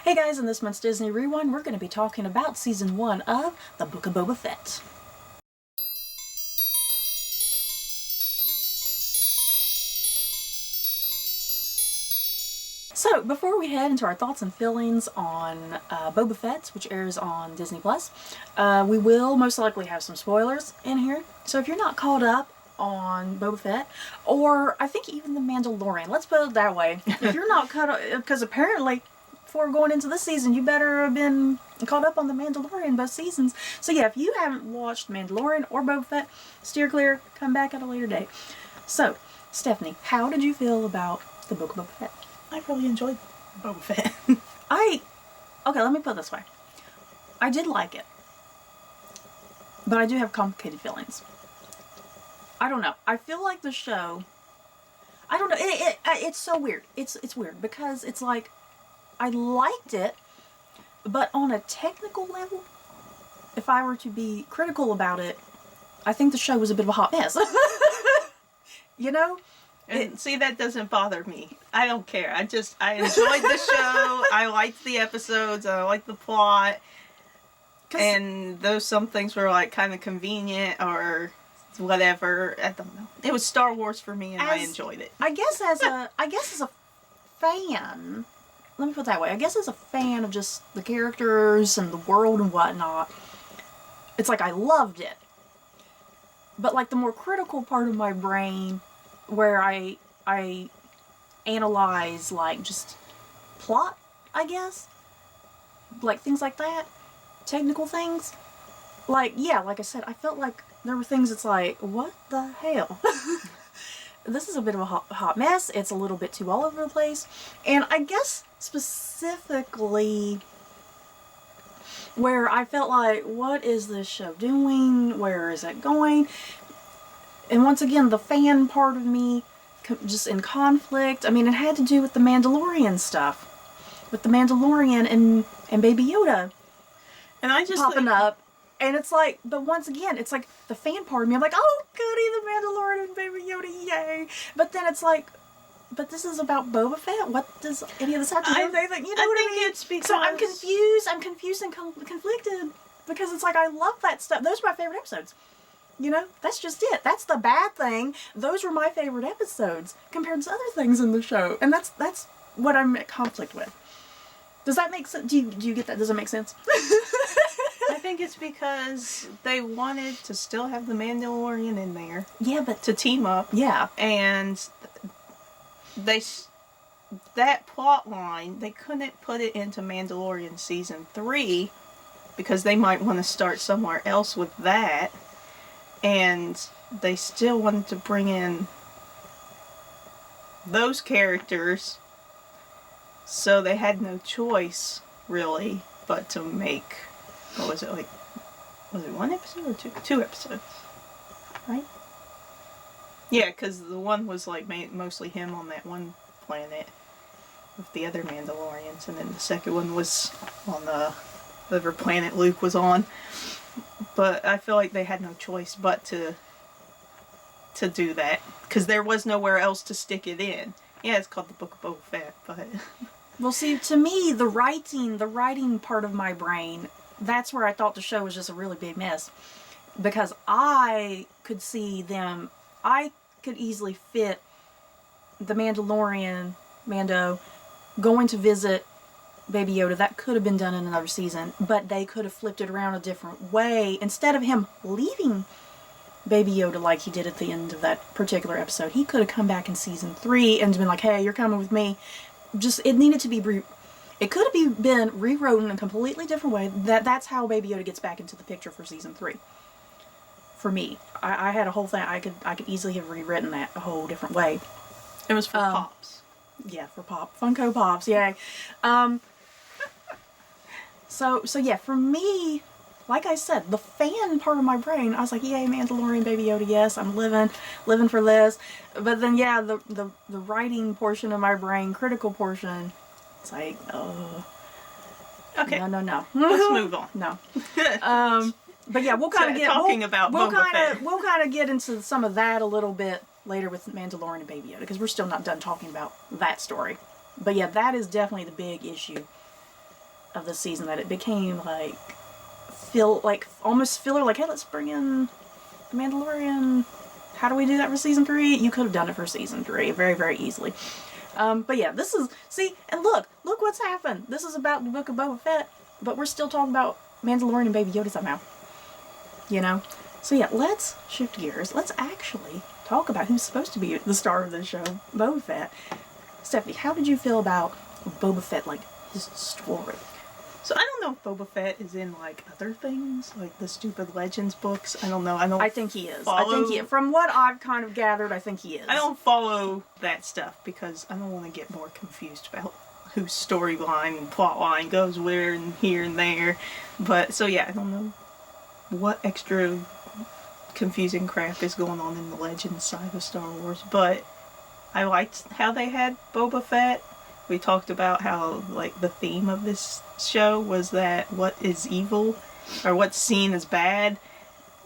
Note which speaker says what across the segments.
Speaker 1: Hey guys, in this month's Disney Rewind, we're going to be talking about Season 1 of The Book of Boba Fett. So, before we head into our thoughts and feelings on Boba Fett, which airs on Disney+, we will most likely have some spoilers in here. So if you're not caught up on Boba Fett, or I think even The Mandalorian, let's put it that way. If you're not caught up, because apparently before going into this season, you better have been caught up on The Mandalorian both seasons. So yeah, if you haven't watched Mandalorian or Boba Fett, steer clear, come back at a later date. So, Stephanie, how did you feel about the Book of Boba Fett?
Speaker 2: I really enjoyed Boba Fett.
Speaker 1: Okay, let me put it this way. I did like it, but I do have complicated feelings. I don't know. I feel like the show, I don't know, it's so weird. It's weird because it's like, I liked it, but on a technical level, if I were to be critical about it, I think the show was a bit of a hot mess. You know?
Speaker 2: And see, that doesn't bother me. I don't care. I enjoyed the show. I liked the episodes. I liked the plot. And though some things were like kind of convenient or whatever, I don't know. It was Star Wars for me, and I enjoyed it.
Speaker 1: I guess as a fan, let me put it that way. I guess as a fan of just the characters and the world and whatnot, it's like I loved it. But like the more critical part of my brain, where I analyze like just plot, I guess, like things like that, technical things, like, yeah, like I said, I felt like there were things that's like, what the hell? This is a bit of a hot mess. It's a little bit too all over the place. And I guess specifically where I felt like, what is this show doing? Where is it going? And once again, the fan part of me just in conflict. I mean, it had to do with the Mandalorian stuff. With the Mandalorian and Baby Yoda.
Speaker 2: And I just
Speaker 1: popping up. And it's like, but once again, it's like the fan part of me. I'm like, oh, goody, the Mandalorian and Baby Yoda, yay. But then it's like, but this is about Boba Fett. What does any of this have to do with anything? You know what I mean?
Speaker 2: It's because...
Speaker 1: So I'm confused. I'm confused and conflicted. Because it's like, I love that stuff. Those are my favorite episodes. You know? That's just it. That's the bad thing. Those were my favorite episodes compared to other things in the show. And that's what I'm at conflict with. Does that make sense? Do you get that? Does it make sense?
Speaker 2: I think it's because they wanted to still have the Mandalorian in there.
Speaker 1: Yeah, but...
Speaker 2: to team up.
Speaker 1: Yeah.
Speaker 2: And that plot line, they couldn't put it into Mandalorian Season 3 because they might want to start somewhere else with that. And they still wanted to bring in those characters, so they had no choice, really, but to make... What was it, like, was it one episode or two? 2 episodes, right? Yeah, because the one was, like, mostly him on that one planet with the other Mandalorians, and then the second one was on the other planet Luke was on. But I feel like they had no choice but to do that, because there was nowhere else to stick it in. Yeah, it's called the Book of Boba Fett, but...
Speaker 1: Well, see, to me, the writing part of my brain... That's where I thought the show was just a really big mess. Because I could see them... I could easily fit the Mandalorian, Mando, going to visit Baby Yoda. That could have been done in another season. But they could have flipped it around a different way. Instead of him leaving Baby Yoda like he did at the end of that particular episode, he could have come back in Season 3 and been like, hey, you're coming with me. Just, it needed to be... It could have been rewritten in a completely different way. That's how Baby Yoda gets back into the picture for Season 3. For me. I had a whole thing, I could easily have rewritten that a whole different way.
Speaker 2: It was for Pops.
Speaker 1: Yeah, for Pop. Funko Pops, yay. So yeah, for me, like I said, the fan part of my brain, I was like, yay, Mandalorian, Baby Yoda, yes, I'm living for this. But then, yeah, the writing portion of my brain, critical portion... It's like, oh.
Speaker 2: Okay.
Speaker 1: No.
Speaker 2: Let's move on.
Speaker 1: No. But yeah, we'll kind of get we'll kind of get into some of that a little bit later with Mandalorian and Baby Yoda, because we're still not done talking about that story. But yeah, that is definitely the big issue of the season that it became like almost filler. Like, hey, let's bring in the Mandalorian. How do we do that for season 3? You could have done it for season 3 very, very easily. But yeah, this is, see, and look what's happened. This is about the Book of Boba Fett, but we're still talking about Mandalorian and Baby Yoda somehow. You know? So yeah, let's shift gears. Let's actually talk about who's supposed to be the star of the show, Boba Fett. Stephanie, how did you feel about Boba Fett, like, his story?
Speaker 2: So I don't know if Boba Fett is in, like, other things, like the stupid Legends books. I don't know.
Speaker 1: I think he is. From what I've kind of gathered, I think he is.
Speaker 2: I don't follow that stuff because I don't want to get more confused about whose storyline and plot line goes where and here and there. But, so yeah, I don't know what extra confusing crap is going on in the Legends side of Star Wars. But I liked how they had Boba Fett. We talked about how, like, the theme of this show was that what is evil, or what's seen as bad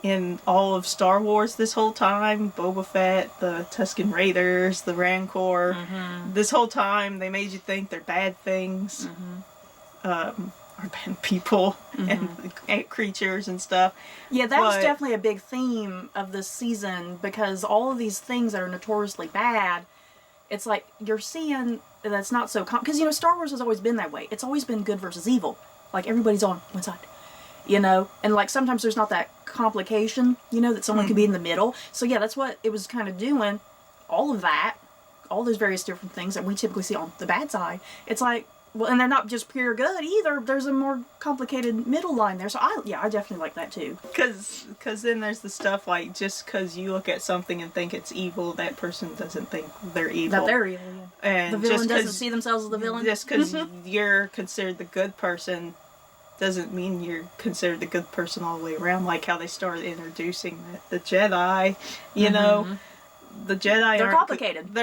Speaker 2: in all of Star Wars this whole time. Boba Fett, the Tuscan Raiders, the Rancor.
Speaker 1: Mm-hmm.
Speaker 2: This whole time, they made you think they're bad things.
Speaker 1: Mm-hmm.
Speaker 2: Or bad people and creatures and stuff.
Speaker 1: Yeah, that was definitely a big theme of this season, because all of these things that are notoriously bad, it's like you're seeing that's not so because you know, Star Wars has always been that way. It's always been good versus evil. Like, everybody's on one side, you know, and like sometimes there's not that complication, you know, that someone could be in the middle. So yeah, that's what it was kind of doing. All of that, all those various different things that we typically see on the bad side. It's like, well, and they're not just pure good either. There's a more complicated middle line there. So I definitely like that too.
Speaker 2: Because then there's the stuff like, just because you look at something and think it's evil, that person doesn't think they're evil.
Speaker 1: That they're evil, yeah.
Speaker 2: And
Speaker 1: the villain doesn't see themselves as the villain.
Speaker 2: Just because you're considered the good person doesn't mean you're considered the good person all the way around. Like how they started introducing the Jedi, you know? The Jedi
Speaker 1: they're complicated.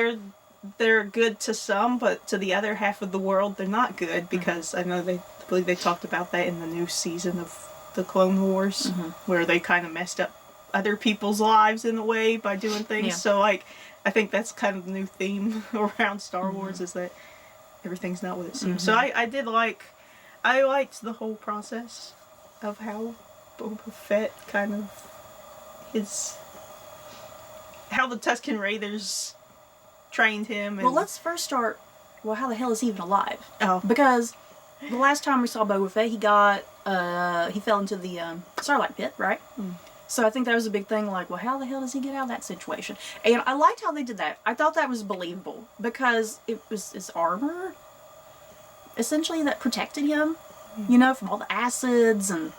Speaker 2: They're good to some, but to the other half of the world, they're not good, because I know I believe they talked about that in the new season of the Clone Wars, where they kind of messed up other people's lives in a way by doing things.
Speaker 1: Yeah.
Speaker 2: So, like, I think that's kind of the new theme around Star Wars, is that everything's not what it seems. So I liked the whole process of how Boba Fett kind of how the Tuscan Raiders trained him. And
Speaker 1: well, let's first start. Well, how the hell is he even alive?
Speaker 2: Oh,
Speaker 1: because the last time we saw Boba Fett, he fell into the Starlight Pit, right? So I think that was a big thing. Like, well, how the hell does he get out of that situation? And I liked how they did that. I thought that was believable, because it was his armor, essentially, that protected him, you know, from all the acids and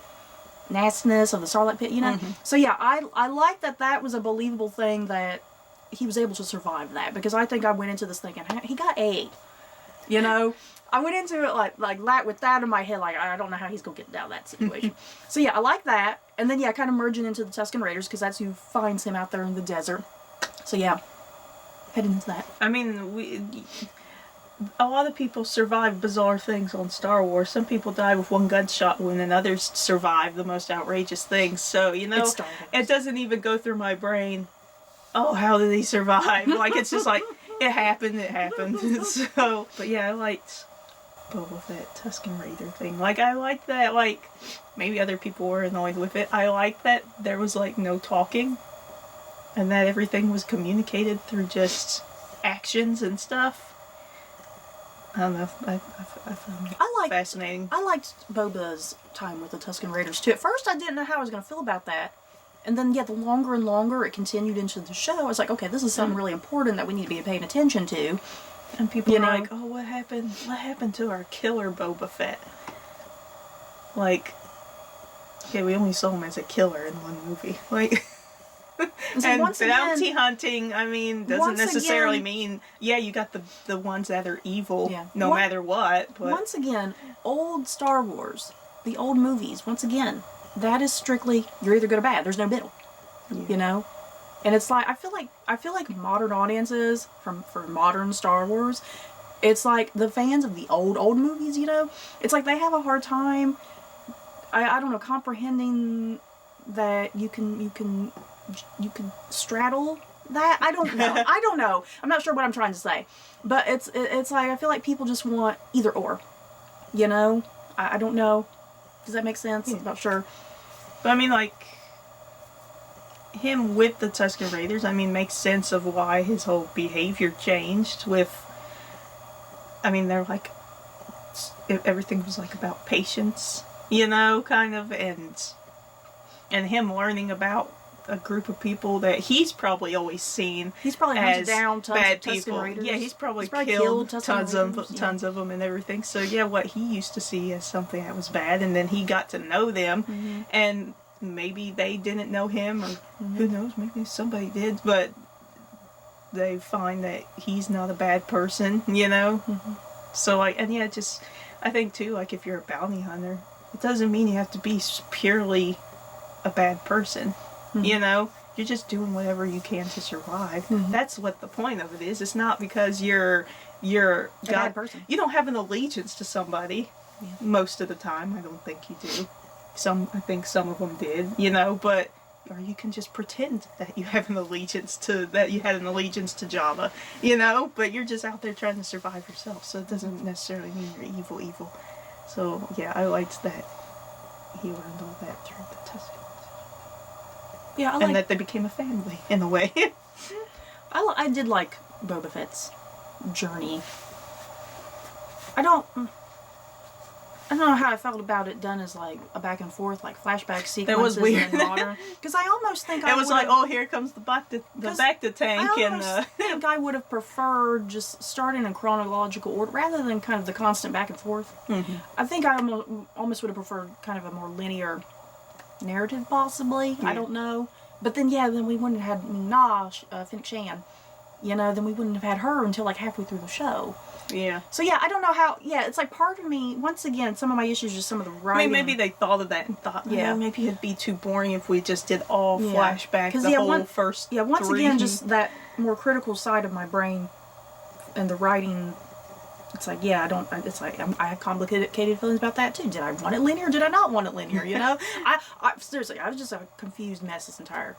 Speaker 1: nastiness of the Starlight Pit, you know. So yeah, I like that was a believable thing, that he was able to survive that, because I think I went into this thinking he got AIDS, you know. I went into it like that with that in my head, like, I don't know how he's gonna get out of that situation. So yeah, I like that. And then yeah, kind of merging into the Tuscan Raiders, because that's who finds him out there in the desert. So yeah, heading into that.
Speaker 2: I mean, a lot of people survive bizarre things on Star Wars. Some people die with one gunshot wound, and others survive the most outrageous things. So, you know, it doesn't even go through my brain, oh, how did he survive? Like, it's just like, it happened. So, but yeah, I liked Boba Fett Tuscan Raider thing. Like, I liked that, like, maybe other people were annoyed with it. I liked that there was, like, no talking, and that everything was communicated through just actions and stuff. I don't know. I found it fascinating.
Speaker 1: I liked Boba's time with the Tuscan Raiders too. At first, I didn't know how I was going to feel about that. And then, yeah, the longer and longer it continued into the show, I was like, okay, this is something really important that we need to be paying attention to.
Speaker 2: And people are like, oh, what happened? What happened to our killer Boba Fett? Like, okay, we only saw him as a killer in one movie. Like, and bounty hunting, I mean, doesn't necessarily mean, yeah, you got the ones that are evil, no matter what. But
Speaker 1: once again, old Star Wars, the old movies, once again, that is strictly, you're either good or bad. There's no middle, you know? And it's like, I feel like modern audiences, for modern Star Wars, it's like the fans of the old movies, you know? It's like they have a hard time, I don't know, comprehending that you can straddle that. I don't know. I'm not sure what I'm trying to say. But it's like, I feel like people just want either or, you know? I don't know. Does that make sense?
Speaker 2: Yeah.
Speaker 1: I'm not sure.
Speaker 2: But I mean, like, him with the Tuscan Raiders, I mean, makes sense of why his whole behavior changed with, I mean, they're like, everything was like about patience, you know, kind of, and him learning about a group of people that he's probably always seen.
Speaker 1: He's probably hunted
Speaker 2: as
Speaker 1: down tons
Speaker 2: bad
Speaker 1: of Tuscan
Speaker 2: people.
Speaker 1: Raiders.
Speaker 2: Yeah, he's probably
Speaker 1: killed
Speaker 2: killed
Speaker 1: Tuscan Raiders,
Speaker 2: tons of them and everything. So yeah, what he used to see as something that was bad, and then he got to know them, and maybe they didn't know him, or who knows, maybe somebody did, but they find that he's not a bad person, you know. So like, and yeah, just I think too, like if you're a bounty hunter, it doesn't mean you have to be purely a bad person. You know, you're just doing whatever you can to survive. That's what the point of it is. It's not because you're
Speaker 1: a bad person.
Speaker 2: You don't have an allegiance to somebody most of the time. I don't think you do. I think some of them did, you know, but or you can just pretend that you have an allegiance to Jabba, you know, but you're just out there trying to survive yourself. So it doesn't necessarily mean you're evil. So yeah, I liked that he learned all that through the Tuscans.
Speaker 1: Yeah,
Speaker 2: and that they became a family in a way.
Speaker 1: I did like Boba Fett's journey. I don't know how I felt about it done as like a back and forth, like flashback sequences.
Speaker 2: That was weird.
Speaker 1: And modern, because I almost think
Speaker 2: it was like, oh, here comes the Bacta tank,
Speaker 1: I almost think I would have preferred just starting in chronological order rather than kind of the constant back and forth. I think I almost would have preferred kind of a more linear narrative, possibly. I don't know, but then then we wouldn't have had Fennec Shand, you know. Then we wouldn't have had her until like halfway through the show. Yeah. So I don't know how. Yeah, it's like part of me. Once again, some of my issues are just some of the writing.
Speaker 2: I mean, maybe they thought of that and thought, maybe it'd be too boring if we just did all flashback the whole first. Yeah, once again, just that more critical side of my brain and the writing. It's like, I don't. It's like I have complicated feelings about that too. Did I want it linear? Did I not want it linear? You know, I seriously, I was just a confused mess this entire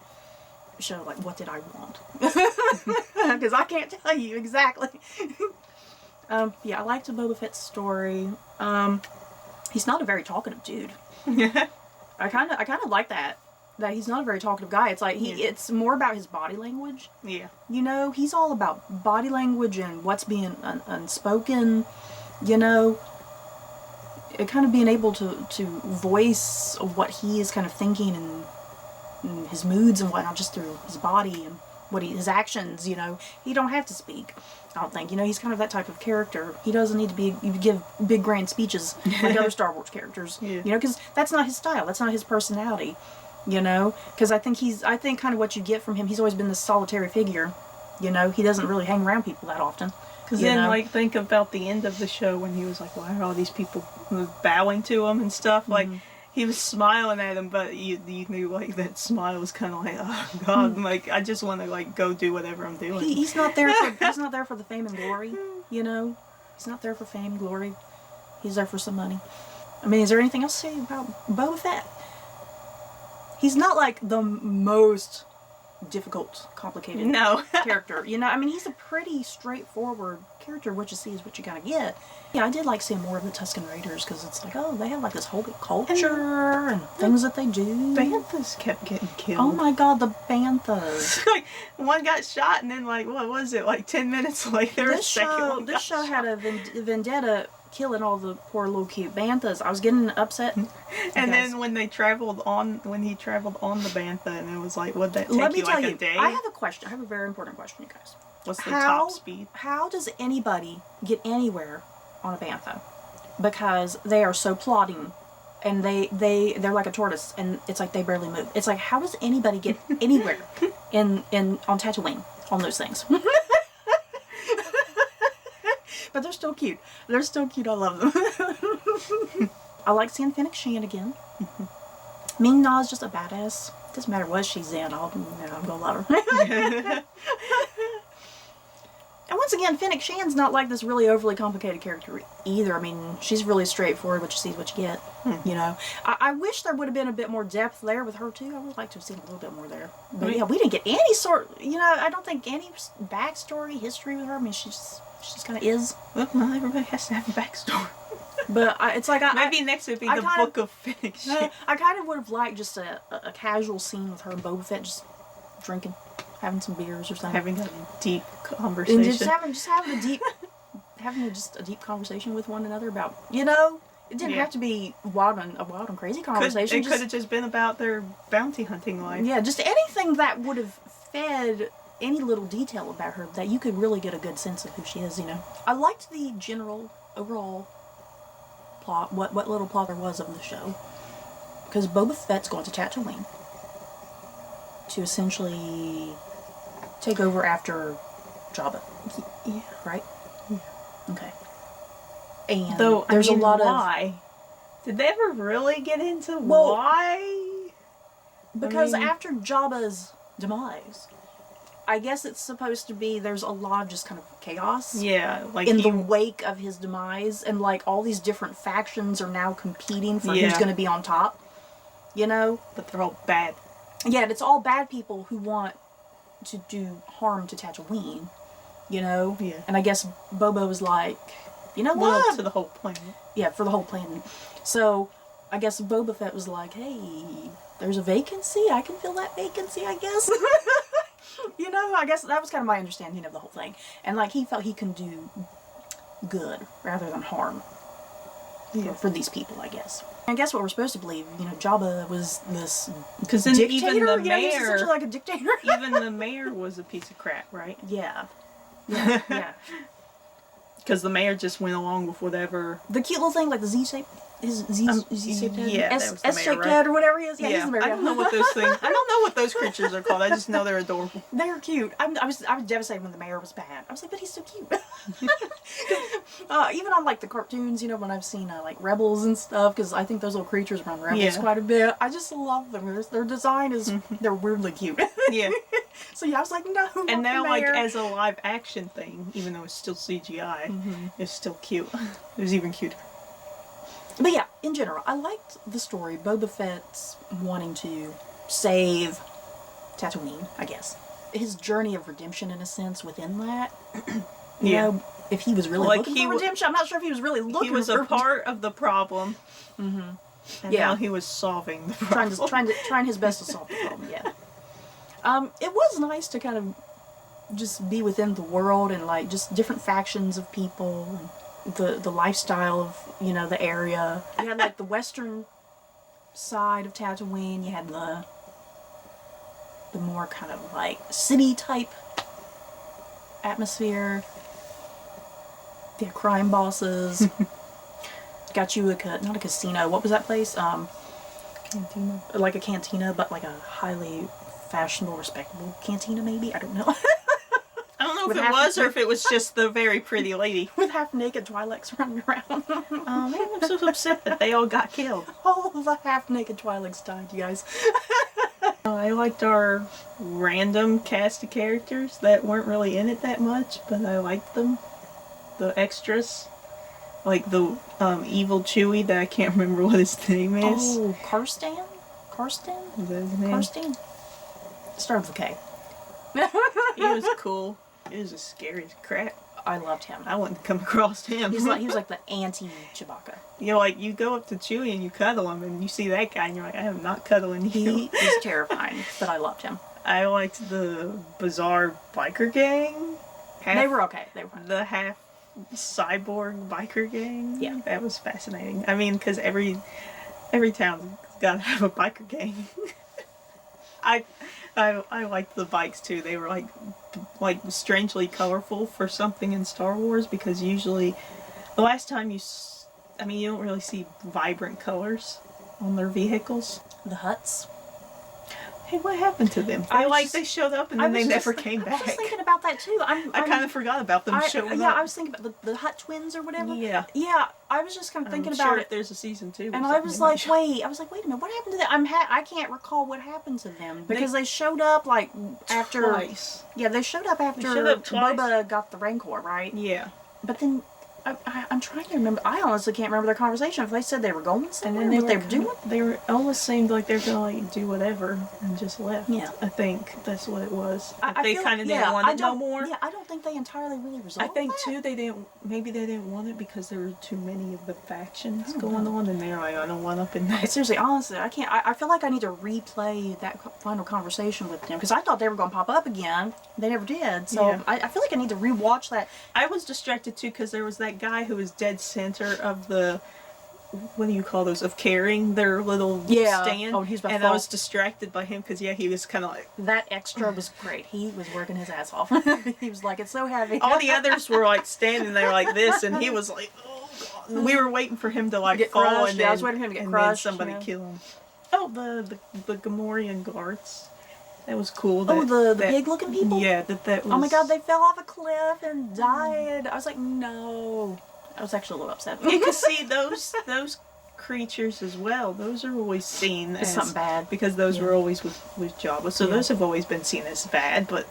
Speaker 2: show. Like, what did I want? Because I can't tell you exactly. I liked Boba Fett's story. He's not a very talkative dude. I kind of like that he's not a very talkative guy. It's like it's more about his body language. Yeah. You know, he's all about body language and what's being unspoken, you know. It kind of being able to voice what he is kind of thinking and his moods and whatnot just through his body and his actions, you know. He don't have to speak, I don't think. You know, he's kind of that type of character. He doesn't need to give big grand speeches like other Star Wars characters. You know, because that's not his style. That's not his personality. You know, because I think kind of what you get from him, he's always been this solitary figure. You know, he doesn't really hang around people that often. Because then, like, think about the end of the show when he was like, why are all these people bowing to him and stuff? Like, he was smiling at him, but you knew, like, that smile was kind of like, oh, God, like, I just want to, like, go do whatever I'm doing.
Speaker 1: He's not there for the fame and glory, you know? He's not there for fame, glory. He's there for some money. I mean, is there anything else to say about Boba Fett? He's not like the most difficult, complicated character. You know, I mean, he's a pretty straightforward character. What you see is what you gotta get. Yeah, I did like seeing more of the Tuscan Raiders because it's like, oh, they have like this whole big culture and things that they do.
Speaker 2: Banthas kept getting killed.
Speaker 1: Oh my God, the Banthas!
Speaker 2: Like one got shot and then like what was it? Like 10 minutes later,
Speaker 1: this show had a vendetta. Killing all the poor little cute Banthas. I was getting upset.
Speaker 2: And then when he traveled on the Bantha, and it was like, what'd that take you, like a day?
Speaker 1: I have a question. I have a very important question, you guys.
Speaker 2: What's the top speed?
Speaker 1: How does anybody get anywhere on a Bantha? Because they are so plodding, and they're like a tortoise, and it's like they barely move. It's like, how does anybody get anywhere on Tatooine on those things? But they're still cute. They're still cute. I love them. I like seeing Fennec Shand again. Ming Na is just a badass. Doesn't matter what she's in. I'm gonna love her. And once again, Fennec Shand's not like this really overly complicated character either. I mean, she's really straightforward. What you see is what you get. You know, I wish there would have been a bit more depth there with her too. I would like to have seen a little bit more there. But yeah, we didn't get any sort. You know, I don't think any backstory, history with her. I mean, she just kind of is.
Speaker 2: Well, not everybody has to have a backstory.
Speaker 1: But it's like
Speaker 2: maybe next would be the Book of Fiction.
Speaker 1: I kind of would have liked just a casual scene with her and Boba Fett just drinking, having some beers or something,
Speaker 2: having a deep conversation,
Speaker 1: and just having a deep conversation with one another about, it didn't have to be a wild and crazy conversation.
Speaker 2: It could have just been about their bounty hunting life.
Speaker 1: Yeah, just anything that would have fed any little detail about her that you could really get a good sense of who she is. I liked the general overall plot, what little plot there was of the show, because Boba Fett's going to Tatooine to essentially take over after Jabba.
Speaker 2: Yeah.
Speaker 1: Right?
Speaker 2: Yeah.
Speaker 1: Okay. And
Speaker 2: though,
Speaker 1: there's a lot
Speaker 2: why? Did they ever really get into why?
Speaker 1: Because after Jabba's demise, I guess it's supposed to be there's a lot of just kind of chaos.
Speaker 2: Yeah, like
Speaker 1: in the wake of his demise, and like all these different factions are now competing for who's going to be on top.
Speaker 2: But they're all bad.
Speaker 1: Yeah, and it's all bad people who want to do harm to Tatooine. Yeah. And I guess Boba was like, you know what?
Speaker 2: Well, to the whole planet.
Speaker 1: Yeah, for the whole planet. So I guess Boba Fett was like, hey, there's a vacancy. I can fill that vacancy, I guess. I guess that was kind of my understanding of the whole thing. And like he felt he can do good rather than harm for these people, I guess. I guess what we're supposed to believe, Jabba was this dictator.
Speaker 2: Even the mayor,
Speaker 1: he was essentially like a dictator.
Speaker 2: Even the mayor was a piece of crap, right?
Speaker 1: Yeah. Yeah.
Speaker 2: Because the mayor just went along with whatever.
Speaker 1: The cute little thing, like the Z-shape. His Z-shaped head?
Speaker 2: Yeah,
Speaker 1: S-shaped head or whatever he is. Yeah, he's the mayor.
Speaker 2: I don't know what those things... I don't know what those creatures are called. I just know they're adorable.
Speaker 1: They're cute. I was devastated when the mayor was bad. I was like, but he's so cute. Even on, like, the cartoons, when I've seen, like, Rebels and stuff, because I think those little creatures run Rebels quite a bit. I just love them. Their design is... They're weirdly cute.
Speaker 2: Yeah.
Speaker 1: So, yeah, I was like, no,
Speaker 2: and now, like, as a live-action thing, even though it's still CGI, it's still cute. It was even cuter.
Speaker 1: But yeah, in general, I liked the story. Boba Fett's wanting to save Tatooine, I guess. His journey of redemption, in a sense, within that. You know, if he was really looking for redemption. I'm not sure if he was really looking for
Speaker 2: He was a part of the problem. And now he was solving the problem.
Speaker 1: Trying his best to solve the problem, yeah. It was nice to kind of just be within the world and, like, just different factions of people and the lifestyle of, the area. You had, like, the western side of Tatooine. You had the more kind of, like, city-type atmosphere. You had crime bosses. Got you not a casino. What was that place?
Speaker 2: Cantina.
Speaker 1: Like a cantina, but like a highly fashionable, respectable cantina, maybe? I don't know.
Speaker 2: I don't know if it was or if it was just the very pretty lady.
Speaker 1: With half-naked Twi'leks running around.
Speaker 2: Oh man, I'm so upset that they all got killed.
Speaker 1: All the half-naked Twi'leks died, you guys.
Speaker 2: I liked our random cast of characters that weren't really in it that much, but I liked them. The extras. Like the evil Chewie that I can't remember what his name is.
Speaker 1: Oh, Karstan? Karstan?
Speaker 2: Is that his name?
Speaker 1: Karstan? Starts with a K.
Speaker 2: He was cool. He was as scary as crap.
Speaker 1: I loved him.
Speaker 2: I wanted to come across him.
Speaker 1: He was like the anti-Chewbacca.
Speaker 2: Like, you go up to Chewie and you cuddle him, and you see that guy, and you're like, I am not cuddling you.
Speaker 1: He is terrifying, but I loved him.
Speaker 2: I liked the bizarre biker gang.
Speaker 1: They were okay. They were fine.
Speaker 2: The half cyborg biker gang.
Speaker 1: Yeah.
Speaker 2: That was fascinating. I mean, because every town's got to have a biker gang. I liked the bikes too. They were like strangely colorful for something in Star Wars, because usually the last time you don't really see vibrant colors on their vehicles.
Speaker 1: The Hutts.
Speaker 2: Hey, what happened to them? They showed up and then they never came back.
Speaker 1: I was thinking about that too.
Speaker 2: I kind of forgot about them showing up.
Speaker 1: Yeah, I was thinking about the Hutt twins or whatever.
Speaker 2: Yeah.
Speaker 1: Yeah, I was just kind of thinking about it.
Speaker 2: If there's a season 2.
Speaker 1: And I was like, wait a minute, what happened to them? I can't recall what happened to them, because they showed up like after.
Speaker 2: Twice.
Speaker 1: Yeah, they showed up after
Speaker 2: Boba
Speaker 1: got the Rancor, right?
Speaker 2: Yeah.
Speaker 1: But then I'm trying to remember. I honestly can't remember their conversation. If they said they were going somewhere,
Speaker 2: And then
Speaker 1: what they were doing.
Speaker 2: They were almost seemed like they're gonna like do whatever and just left.
Speaker 1: Yeah.
Speaker 2: I think that's what it was.
Speaker 1: I
Speaker 2: They
Speaker 1: feel-
Speaker 2: kind of
Speaker 1: yeah,
Speaker 2: didn't want
Speaker 1: I
Speaker 2: it no
Speaker 1: don't-
Speaker 2: more.
Speaker 1: Yeah, I don't think they entirely really
Speaker 2: I
Speaker 1: resolved
Speaker 2: think
Speaker 1: that.
Speaker 2: too they didn't want it because there were too many of the factions
Speaker 1: I don't
Speaker 2: going
Speaker 1: know.
Speaker 2: on, and they're like, I don't want up in that.
Speaker 1: Seriously, honestly, I can't. I feel like I need to replay that final conversation with them because I thought they were going to pop up again. They never did. So
Speaker 2: Yeah.
Speaker 1: I feel like I need to rewatch that.
Speaker 2: I was distracted too because there was that guy who was dead center of the, what do you call those, of carrying their little
Speaker 1: Yeah.
Speaker 2: stand.
Speaker 1: Oh, he was about to
Speaker 2: and I
Speaker 1: fall.
Speaker 2: was distracted by him because he was kind of like,
Speaker 1: That extra was great. He was working his ass off. He was like, it's so heavy.
Speaker 2: all the others were like standing there like this, and he was like, oh god. And we were waiting for him to like
Speaker 1: Get
Speaker 2: fall,
Speaker 1: crushed.
Speaker 2: and
Speaker 1: Yeah,
Speaker 2: then,
Speaker 1: I was waiting for him to get
Speaker 2: and
Speaker 1: crushed,
Speaker 2: then somebody
Speaker 1: yeah.
Speaker 2: kill him. Oh, the Gamorrean guards. That was cool.
Speaker 1: Oh, the
Speaker 2: that-
Speaker 1: pig-looking people?
Speaker 2: Yeah, that was.
Speaker 1: Oh my god, they fell off a cliff and died. I was like, no. I was actually a little upset.
Speaker 2: You can see those creatures as well. Those are always seen
Speaker 1: It's
Speaker 2: as
Speaker 1: something bad.
Speaker 2: because those
Speaker 1: Yeah.
Speaker 2: were always with Jabba. So
Speaker 1: Yeah.
Speaker 2: those have always been seen as bad, but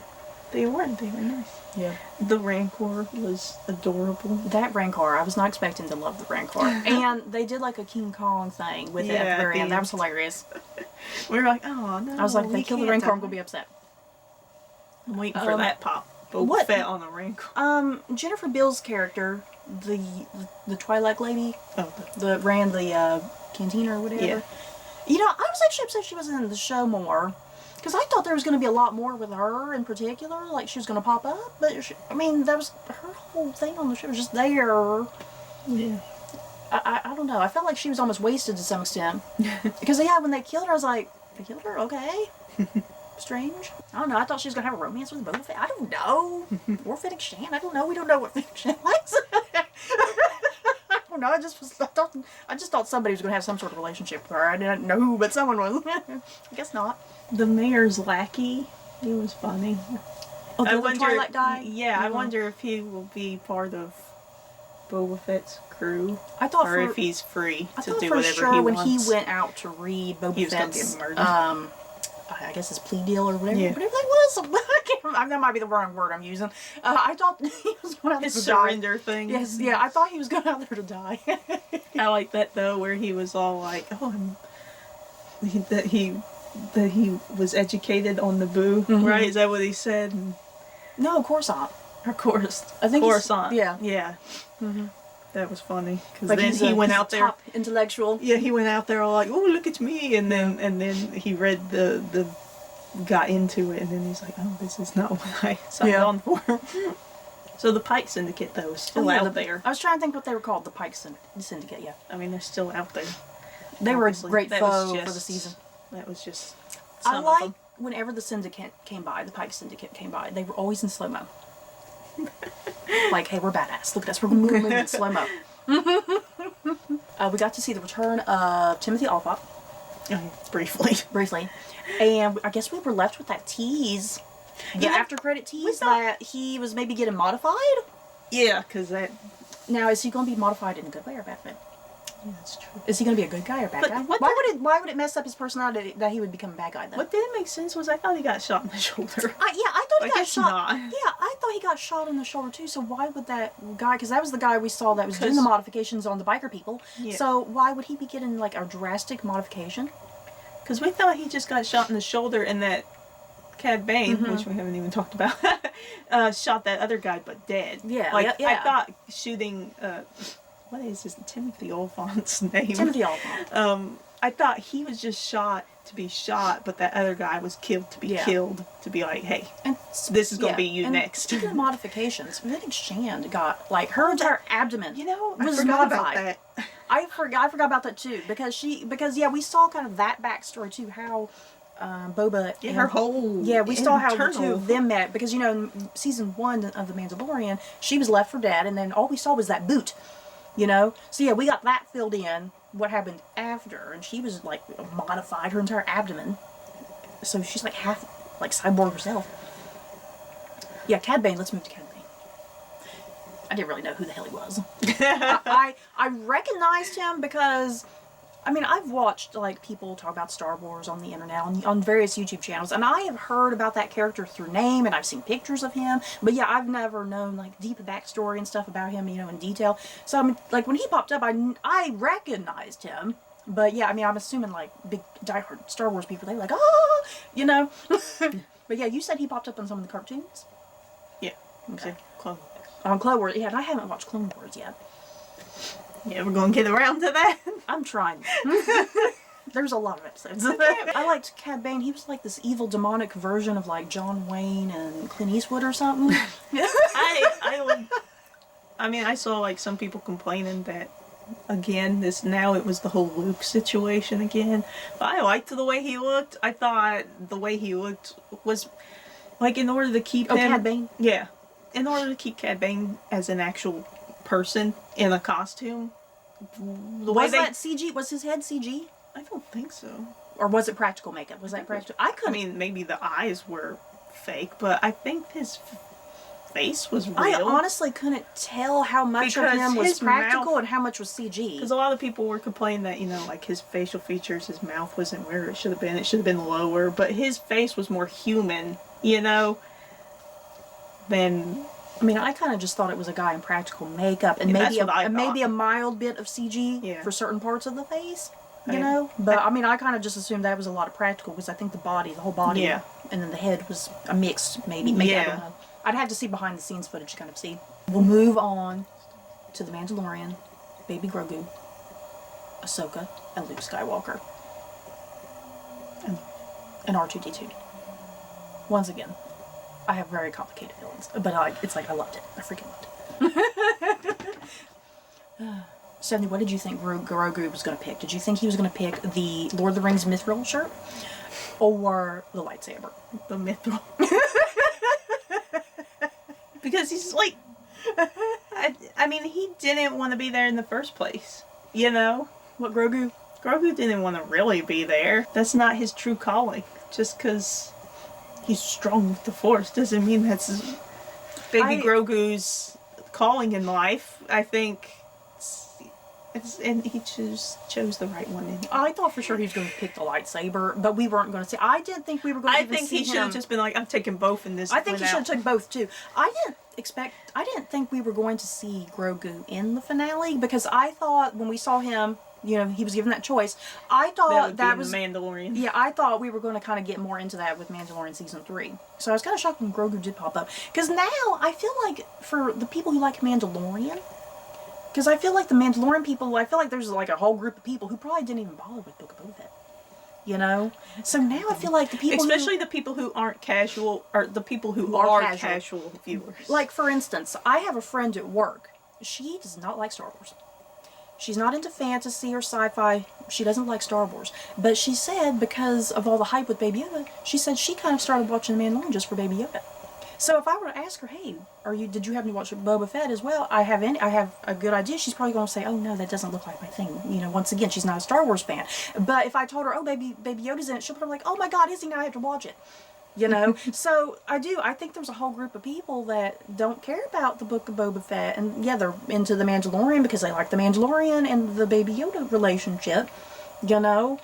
Speaker 2: they weren't. They were nice.
Speaker 1: Yeah.
Speaker 2: The Rancor was adorable.
Speaker 1: That Rancor, I was not expecting to love the Rancor. And they did like a King Kong thing with it at
Speaker 2: Yeah,
Speaker 1: the very end.
Speaker 2: the-
Speaker 1: That was hilarious.
Speaker 2: We were like, oh no.
Speaker 1: I was like, if they
Speaker 2: we
Speaker 1: kill the
Speaker 2: can't
Speaker 1: Rancor,
Speaker 2: die.
Speaker 1: I'm going to be upset.
Speaker 2: I'm waiting for that pop. Boba
Speaker 1: what-
Speaker 2: Fett on the Rancor.
Speaker 1: Jennifer Bill's character, the Twilight lady,
Speaker 2: Oh,
Speaker 1: that ran the cantina or whatever.
Speaker 2: Yeah.
Speaker 1: You know, I was actually upset she wasn't in the show more. Because I thought there was going to be a lot more with her in particular. Like, she was going to pop up. But, I mean, that was her whole thing on the show. Was just there.
Speaker 2: yeah.
Speaker 1: I don't know. I felt like she was almost wasted to some extent. Because, yeah, when they killed her, I was like, they killed her? Okay. Strange. I don't know. I thought she was going to have a romance with Boba Fett. I don't know. Or Fennec Shan. I don't know. We don't know what Fennec Shan likes. I don't know. I just thought somebody was going to have some sort of relationship with her. I didn't know who, but someone was. I guess not.
Speaker 2: The mayor's lackey. He was funny.
Speaker 1: Oh,
Speaker 2: I
Speaker 1: the
Speaker 2: wonder.
Speaker 1: Twilight guy?
Speaker 2: Yeah, I
Speaker 1: Mhm.
Speaker 2: wonder if he will be part of Boba Fett's crew,
Speaker 1: I thought
Speaker 2: or
Speaker 1: for,
Speaker 2: if he's free
Speaker 1: I
Speaker 2: to
Speaker 1: thought
Speaker 2: do
Speaker 1: for
Speaker 2: whatever
Speaker 1: sure
Speaker 2: he
Speaker 1: when
Speaker 2: wants.
Speaker 1: he went out to read Boba
Speaker 2: He was gonna
Speaker 1: Fett's,
Speaker 2: get murdered.
Speaker 1: I guess his plea deal or whatever,
Speaker 2: Yeah.
Speaker 1: whatever that was. I can't remember. That might be the wrong word I'm using. I thought he was going out there
Speaker 2: His
Speaker 1: to die.
Speaker 2: surrender thing.
Speaker 1: Yes, yeah, I thought he was going out there to die.
Speaker 2: I like that though, where he was all like, "Oh, that he was educated on Naboo,
Speaker 1: Mhm.
Speaker 2: right? Is that what he said?" And,
Speaker 1: No, of course not.
Speaker 2: or course,
Speaker 1: I think he's-
Speaker 2: Coruscant.
Speaker 1: yeah.
Speaker 2: yeah.
Speaker 1: Mm-hmm.
Speaker 2: That was funny because
Speaker 1: Like
Speaker 2: then he went out there.
Speaker 1: top intellectual.
Speaker 2: Yeah, he went out there all like, "Oh, look at me," and then he read the got into it, and then he's like, "Oh, this is not what I signed
Speaker 1: Yeah.
Speaker 2: on for." So the Pike Syndicate though is still out there.
Speaker 1: I was trying to think what they were called. The Pike Syndicate, yeah.
Speaker 2: I mean, they're still out there.
Speaker 1: They were a
Speaker 2: Obviously.
Speaker 1: great
Speaker 2: That was
Speaker 1: foe for
Speaker 2: just-
Speaker 1: the season.
Speaker 2: That was just
Speaker 1: I
Speaker 2: some of
Speaker 1: like
Speaker 2: them.
Speaker 1: whenever the Syndicate came by, the Pike Syndicate came by, they were always in slow-mo. Like, hey, we're badass. Look at us. We're moving in slow-mo. We got to see the return of Timothy Olyphant,
Speaker 2: Briefly.
Speaker 1: briefly. And I guess we were left with that tease. The
Speaker 2: Yeah.
Speaker 1: after-credit tease
Speaker 2: thought-
Speaker 1: that he was maybe getting modified.
Speaker 2: Yeah, because that.
Speaker 1: Now, is he going to be modified in a good way or bad way?
Speaker 2: Yeah, that's true.
Speaker 1: Is he going to be a good guy or bad
Speaker 2: But
Speaker 1: guy?
Speaker 2: what
Speaker 1: Why would it mess up his personality that he would become a bad guy, though?
Speaker 2: What didn't make sense was I thought he got shot in the shoulder.
Speaker 1: I thought he
Speaker 2: I
Speaker 1: got
Speaker 2: guess
Speaker 1: shot.
Speaker 2: not.
Speaker 1: Yeah, I thought he got shot in the shoulder too. So why would that guy? Because that was the guy we saw that was doing the
Speaker 2: 'Cause-
Speaker 1: modifications on the biker people.
Speaker 2: Yeah.
Speaker 1: So why would he be getting like a drastic modification?
Speaker 2: Because we thought he just got shot in the shoulder, and that Cad Bane,
Speaker 1: Mhm.
Speaker 2: which we haven't even talked about, shot that other guy but dead.
Speaker 1: Yeah,
Speaker 2: Like,
Speaker 1: yeah.
Speaker 2: I thought shooting, what is his, Timothy Oliphant's name?
Speaker 1: Timothy Olyphant.
Speaker 2: I thought he was just shot to be shot, but that other guy was killed to be
Speaker 1: Yeah.
Speaker 2: killed, to be like, hey,
Speaker 1: And
Speaker 2: this is gonna be you
Speaker 1: and
Speaker 2: next.
Speaker 1: Speaking of modifications, Fennec Shan got like her entire abdomen.
Speaker 2: You know,
Speaker 1: was
Speaker 2: I forgot
Speaker 1: modified.
Speaker 2: about that.
Speaker 1: I forgot about that too because yeah, we saw kind of that backstory too, how Boba
Speaker 2: Yeah,
Speaker 1: and
Speaker 2: her whole
Speaker 1: yeah, we saw how the two
Speaker 2: internal-
Speaker 1: of them met because you know in season 1 of the Mandalorian she was left for dead and then all we saw was that boot, you know. So yeah, we got that filled in. What happened after, and she was like modified her entire abdomen, so she's like half like cyborg herself. Yeah, Cad Bane. Let's move to Cad Bane. I didn't really know who the hell he was. I recognized him because I mean, I've watched like people talk about Star Wars on the internet on various YouTube channels, and I have heard about that character through name, and I've seen pictures of him. But yeah, I've never known like deep backstory and stuff about him, in detail. So I mean, like when he popped up, I recognized him. But yeah, I mean, I'm assuming like big diehard Star Wars people, they like, But yeah, you said he popped up on some of the cartoons.
Speaker 2: Yeah.
Speaker 1: Okay.
Speaker 2: Clone.
Speaker 1: On Clone Wars, yeah, and I haven't watched Clone Wars yet.
Speaker 2: Yeah, we're gonna get around to that.
Speaker 1: I'm trying. There's a lot of episodes. I liked Cad Bane. He was like this evil demonic version of like John Wayne and Clint Eastwood or something.
Speaker 2: I mean, I saw like some people complaining that again, it was the whole Luke situation again. But I liked the way he looked. I thought the way he looked was like in order to keep him.
Speaker 1: Cad Bane?
Speaker 2: Yeah. In order to keep Cad Bane as an actual person in a costume.
Speaker 1: Was that CG? Was his head CG?
Speaker 2: I don't think so.
Speaker 1: Or was it practical makeup? Was that practical?
Speaker 2: I mean, maybe the eyes were fake, but I think his face was real.
Speaker 1: I honestly couldn't tell how much of him was practical and how much was CG.
Speaker 2: Because a lot of people were complaining that, like his facial features, his mouth wasn't where it should have been. It should have been lower. But his face was more human, than...
Speaker 1: I mean, I kind of just thought it was a guy in practical makeup and maybe a mild bit of CG for certain parts of the face, But I mean, I kind of just assumed that was a lot of practical because I think the whole body, and then the head was a mix, maybe. I don't know. I'd have to see behind the scenes footage to kind of see. We'll move on to The Mandalorian, Baby Grogu, Ahsoka, and Luke Skywalker. And R2-D2. Once again, I have very complicated feelings, but it's like I loved it. I freaking loved it. Stephanie, what did you think Grogu was going to pick? Did you think he was going to pick the Lord of the Rings mithril shirt or the lightsaber?
Speaker 2: The mithril. Because he's like, I mean, he didn't want to be there in the first place.
Speaker 1: What, Grogu?
Speaker 2: Grogu didn't want to really be there. That's not his true calling. Just because he's strong with the Force doesn't mean that's Baby Grogu's calling in life. I think, and he chose the right one.
Speaker 1: I thought for sure he was going to pick the lightsaber, but we weren't going to see. I didn't think we were going to see him.
Speaker 2: I think he should have just been like, I'm taking both in this.
Speaker 1: I think he should have taken both too. I didn't think we were going to see Grogu in the finale because I thought when we saw him, he was given that choice. I thought that was
Speaker 2: Mandalorian.
Speaker 1: Yeah, I thought we were going to kind of get more into that with Mandalorian season 3. So I was kind of shocked when Grogu did pop up because now I feel like for the people who like Mandalorian, because I feel like the Mandalorian people, I feel like there's like a whole group of people who probably didn't even bother with Book of Boba Fett. So now I feel like the people
Speaker 2: especially the people who aren't casual, or the people who are casual viewers.
Speaker 1: Like, for instance, I have a friend at work. She does not like Star Wars. She's not into fantasy or sci-fi. She doesn't like Star Wars. But she said because of all the hype with Baby Yoda, she said she kind of started watching The Mandalorian just for Baby Yoda. So if I were to ask her, hey, did you happen to watch Boba Fett as well? I have a good idea. She's probably going to say, oh no, that doesn't look like my thing. Once again, she's not a Star Wars fan. But if I told her, oh, Baby Yoda's in it, she'll probably be like, oh my God, is he? Now I have to watch it. So I think there's a whole group of people that don't care about the Book of Boba Fett. And yeah, they're into The Mandalorian because they like The Mandalorian and the Baby Yoda relationship, So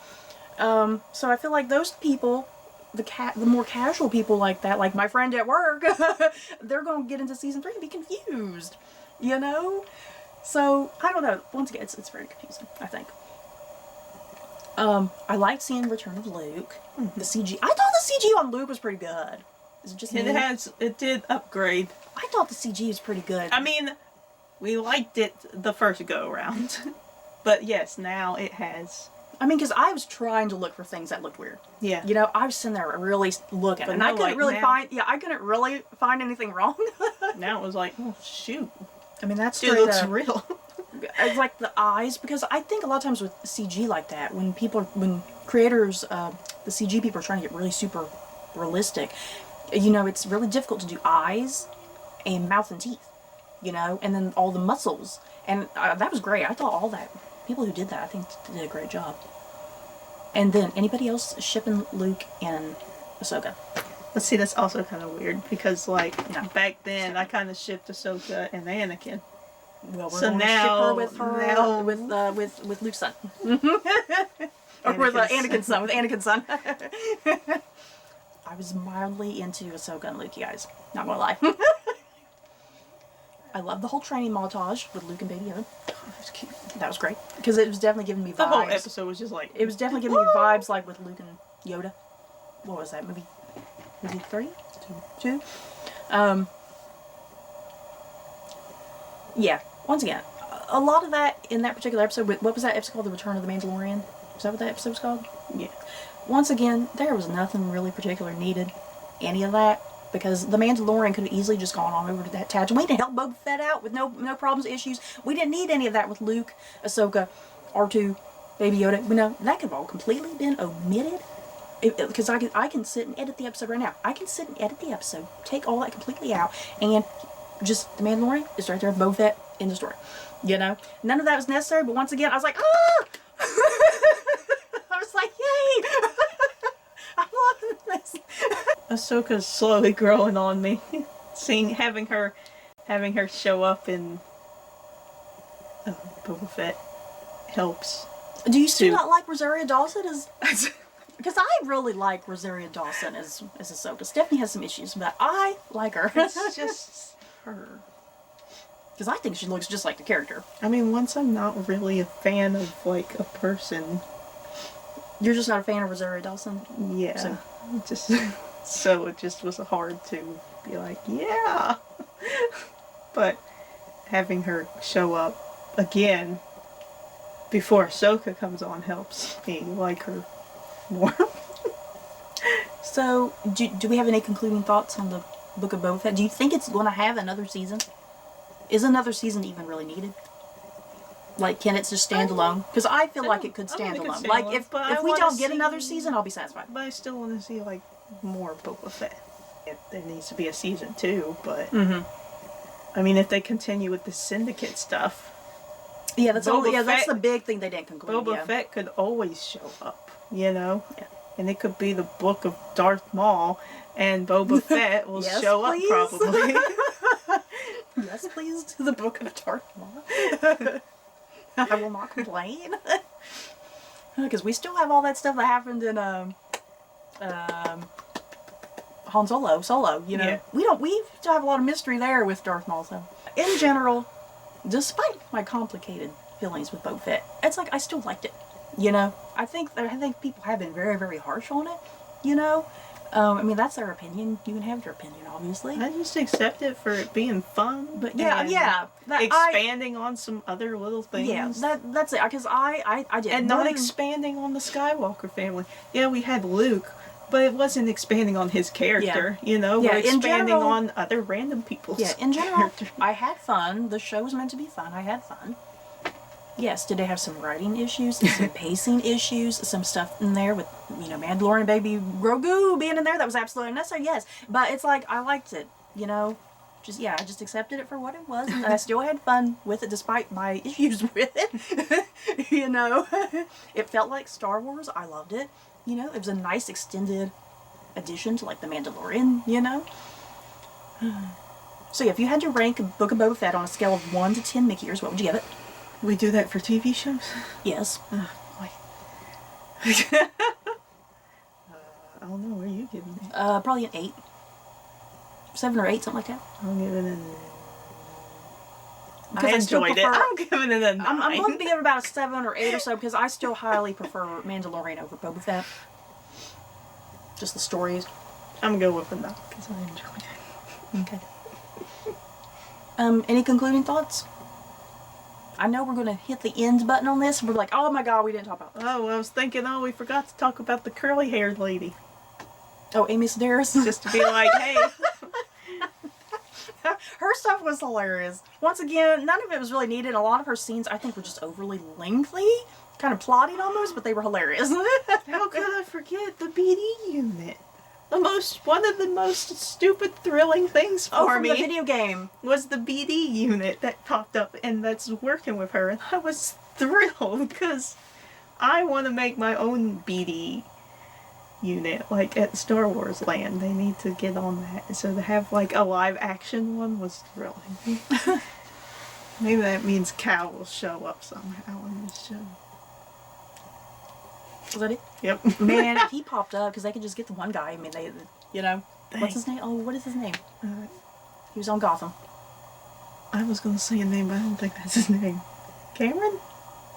Speaker 1: I feel like those people, the more casual people like that, like my friend at work, they're going to get into season 3 and be confused, So, I don't know. Once again, it's very confusing, I think. I liked seeing Return of Luke. The CG. I thought the CG on Luke was pretty good. Is it just me?
Speaker 2: It did upgrade.
Speaker 1: I thought the CG was pretty good.
Speaker 2: I mean, we liked it the first go around. But yes, now it has.
Speaker 1: I mean, because I was trying to look for things that looked weird.
Speaker 2: Yeah.
Speaker 1: I was sitting there really looking, and I couldn't really find anything wrong.
Speaker 2: Now it was like, oh shoot.
Speaker 1: I mean, that's
Speaker 2: it looks real.
Speaker 1: It's like the eyes, because I think a lot of times with CG like that, when creators, the CG people are trying to get really super realistic, it's really difficult to do eyes and mouth and teeth, and then all the muscles. And that was great. I thought all that, people who did that, I think did a great job. And then, anybody else shipping Luke and Ahsoka?
Speaker 2: Let's see, that's also kind of weird, because back then I kind of shipped Ahsoka and Anakin.
Speaker 1: Well, we're
Speaker 2: So
Speaker 1: going
Speaker 2: now,
Speaker 1: to ship her with Luke's son. Or with Anakin's son, with Anakin's son. I was mildly into Ahsoka and Luke, you guys. Not gonna lie. I love the whole training montage with Luke and Baby Yoda.
Speaker 2: That was cute.
Speaker 1: That was great. Because it was definitely giving me vibes.
Speaker 2: The whole episode was just like...
Speaker 1: It was definitely giving me vibes like with Luke and Yoda. What was that movie? Movie 3? 2? Yeah. Once again, a lot of that in that particular episode, what was that episode called? The Return of the Mandalorian? Is that what that episode was called?
Speaker 2: Yeah.
Speaker 1: Once again, there was nothing really particular needed. Any of that. Because the Mandalorian could have easily just gone on over to that Tatooine to help Boba Fett out with no problems, issues. We didn't need any of that with Luke, Ahsoka, R2, Baby Yoda. No, that could have all completely been omitted. Because I can sit and edit the episode right now. I can sit and edit the episode, take all that completely out, and just the Mandalorian is right there, Boba Fett in the story. You know, none of that was necessary. But once again, I was like, ah! I was like, yay! I'm loving this.
Speaker 2: Ahsoka's slowly growing on me. having her show up in Boba Fett helps.
Speaker 1: Do you still not like Rosario Dawson as? Because I really like Rosario Dawson as Ahsoka. Stephanie has some issues, but I like her.
Speaker 2: It's just her.
Speaker 1: Because I think she looks just like the character.
Speaker 2: I mean, once I'm not really a fan of like a person.
Speaker 1: You're just not a fan of Rosario Dawson?
Speaker 2: Yeah. So it just was hard to be like, yeah. But having her show up again before Ahsoka comes on helps me like her more.
Speaker 1: So, do we have any concluding thoughts on the Book of Boba Fett? Do you think it's going to have another season? Is another season even really needed? Like, can it just stand alone? Because I feel like it could stand alone. Like, if we don't get another season, I'll be satisfied.
Speaker 2: But I still want to see, like, more Boba Fett. There needs to be a season 2, but... I mean, if they continue with the Syndicate stuff...
Speaker 1: Yeah, that's the big thing they didn't conclude.
Speaker 2: Boba Fett could always show up, you know?
Speaker 1: Yeah.
Speaker 2: And it could be the book of Darth Maul, and Boba Fett will show up, probably.
Speaker 1: Yes, please, to the book of Darth Maul. I will not complain. Because we still have all that stuff that happened in Han Solo, you know. Yeah. We still have a lot of mystery there with Darth Maul, so. In general, despite my complicated feelings with Boba Fett, it's like I still liked it, you know. I think people have been very, very harsh on it, you know. I mean, that's their opinion. You can have your opinion, obviously.
Speaker 2: I just accept it for it being fun.
Speaker 1: But yeah.
Speaker 2: Expanding on some other little things.
Speaker 1: Yeah, that's it. Because I did.
Speaker 2: And not expanding on the Skywalker family. Yeah, we had Luke, but it wasn't expanding on his character. Yeah. You know, we're expanding on other random people's
Speaker 1: in general, I had fun. The show was meant to be fun. I had fun. Yes, did they have some writing issues, some pacing issues, some stuff in there with, you know, Mandalorian baby Grogu being in there that was absolutely unnecessary, yes. But it's like, I liked it, you know. I just accepted it for what it was, and I still had fun with it despite my issues with it. You know, it felt like Star Wars. I loved it. You know, it was a nice extended addition to like The Mandalorian, you know. So yeah, if you had to rank Book of Boba Fett on a scale of 1 to 10 Mickey ears, what would you give it?
Speaker 2: We do that for TV shows?
Speaker 1: Yes.
Speaker 2: Oh, boy. I don't know. What are you giving me?
Speaker 1: Probably an 8. 7 or 8, something like that.
Speaker 2: I'll give it an...
Speaker 1: I enjoyed it.
Speaker 2: I'm giving it a 9.
Speaker 1: I'm going to give it about a 7 or 8 or so because I still highly prefer Mandalorian over Boba Fett. Just the stories.
Speaker 2: I'm going to go with a 9 because I enjoyed it.
Speaker 1: Okay. Any concluding thoughts? I know we're going to hit the end button on this. And we're like, oh my god, we didn't talk about this.
Speaker 2: Oh, I was thinking, we forgot to talk about the curly-haired lady.
Speaker 1: Oh, Amy Sedaris?
Speaker 2: Just to be like, hey.
Speaker 1: Her stuff was hilarious. Once again, none of it was really needed. A lot of her scenes, I think, were just overly lengthy. Kind of plotting almost, but they were hilarious.
Speaker 2: How could I forget the BD unit? One of the most stupid, thrilling things for me.
Speaker 1: The video game
Speaker 2: was the BD unit that popped up and that's working with her, and I was thrilled because I want to make my own BD unit, like at Star Wars Land. They need to get on that. So to have like a live action one was thrilling. Maybe that means Cal will show up somehow in this show.
Speaker 1: Is that it?
Speaker 2: Yep.
Speaker 1: Man, if he popped up, because they could just get the one guy. I mean, they, you know,
Speaker 2: Dang.
Speaker 1: what's his name? Oh, what is his name? He was on Gotham.
Speaker 2: I was gonna say a name, but I don't think that's his name. Cameron?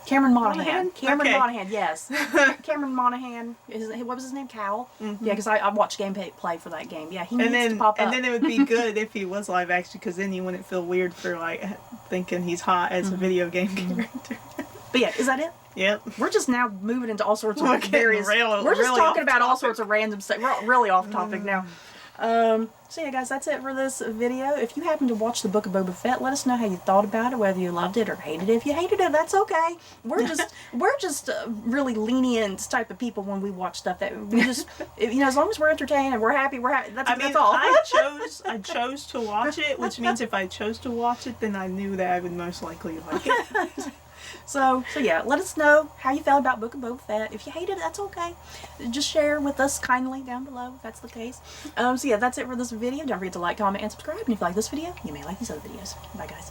Speaker 1: Cameron Monaghan.
Speaker 2: Monaghan?
Speaker 1: Cameron
Speaker 2: Okay.
Speaker 1: Monaghan, yes. Cameron Monaghan. What was his name? Cal?
Speaker 2: Mm-hmm.
Speaker 1: Yeah, because I watched gameplay for that game. Yeah, he needs to pop up.
Speaker 2: And then it would be good if he was live action, because then you wouldn't feel weird for like thinking he's hot as a video game character.
Speaker 1: But yeah, is that it?
Speaker 2: Yep.
Speaker 1: We're just now moving into all sorts of
Speaker 2: We're getting
Speaker 1: various... We're just
Speaker 2: really
Speaker 1: talking
Speaker 2: off
Speaker 1: about all
Speaker 2: topic.
Speaker 1: sorts of random stuff. We're really off topic now. So yeah, guys, that's it for this video. If you happen to watch the Book of Boba Fett, let us know how you thought about it, whether you loved it or hated it. If you hated it, that's okay. We're just really lenient type of people when we watch stuff that we just, you know, as long as we're entertained and we're happy, that's all.
Speaker 2: I chose to watch it, which means if I chose to watch it, then I knew that I would most likely like it.
Speaker 1: So yeah, let us know how you felt about Book of Boba Fett. If you hated it, that's okay. Just share with us kindly down below if that's the case. So yeah, that's it for this video. Don't forget to like, comment, and subscribe. And if you like this video, you may like these other videos. Bye, guys.